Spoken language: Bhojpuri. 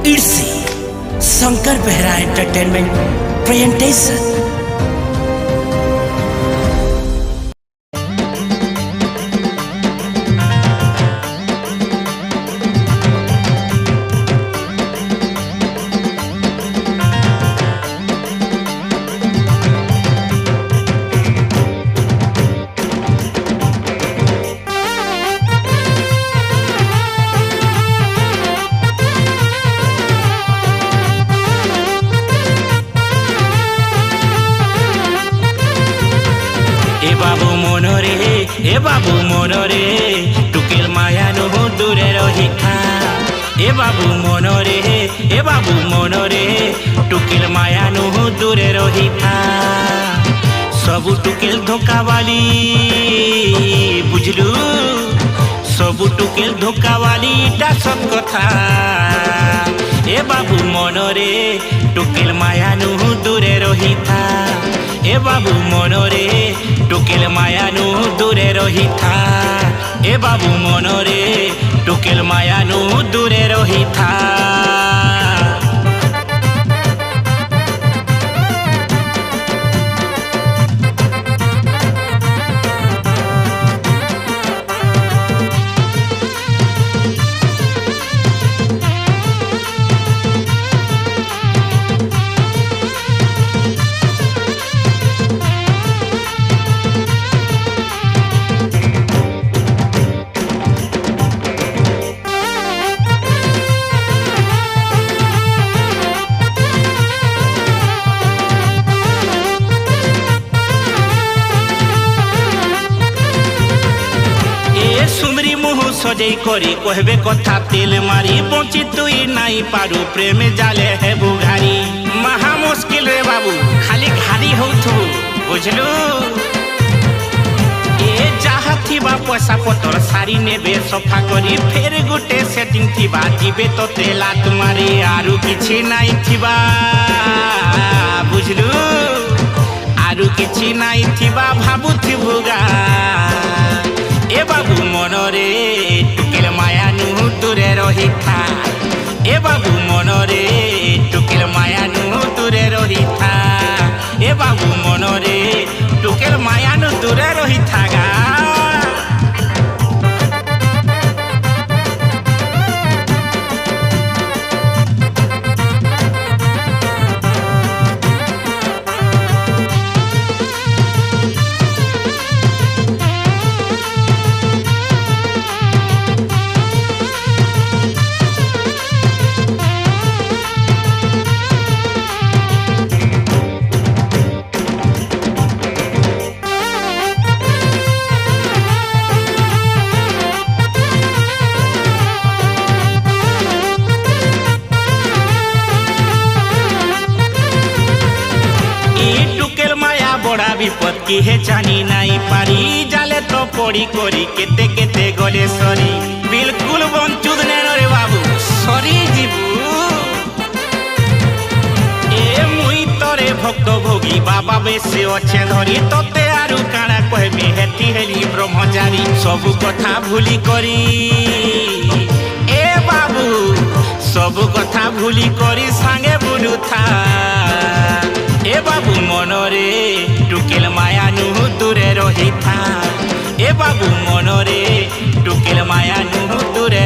इट्सी शंकर बेहरा एंटरटेनमेंट प्रेजेंटेशन। ए बाबू मनरे टुकेल माया नुहु दूरे रहिथा। ए बाबू मनरे टुकेल माया नुहु दूरे रहिथा। सबु टुकेल धोकावाली बुझलु, सबु टुकेल धोकावाली टा सब कथा। ए बाबू मनरे टुकेल माया नुहु दूरे रहिथा। ए बाबू मनरे टुकेल माया नु दूरे रहिथा। ए बाबू मनरे टुकेल माया नु दूरे रहिथा। सुमरी मुह सजै करी कहबे कथा तेल मारी। बंची तुई नाई पारू प्रेम जाले है बुघारी। महा मुश्किल रे बाबू खाली घारी होथु बुझलु। ए जहा थिबा पैसा पतर सारी नेबे सफा करी। फेर गुटे सेटिंग थिबा जीबे तो तेला तुम्हारी। आरु किछि नाई थिबा बुझलु, आरु किछि नाई थिबा भाबु थिबुगा। ए बाबू मनरे टुकेल माया नु दूरे रहिथा। ए बाबू मनरे टुकेल माया नु दूरे रहिथा। ए बाबू मनरे टुकेल माया नु दूरे रहिथा गा। बड़ा विपद की है जानी नाई पारी। जाले तो पड़ी करी केते केते गले सरी। बिल्कुल बंचुद नेन रे बाबू सरी जीबू। ए मुई तोरे भक्त भोगी बाबा बेसे अच्छे धरी। तोते आरु काना कहबी हेती हेली ब्रह्मचारी। सबु कथा भूली करी ए बाबू, सबु कथा भूली करी सांगे बुलु था। ए बाबू मनरे टुकेल माया नु दूरे रहिथा। ए बाबू मनरे टुकेल माया नु दूरे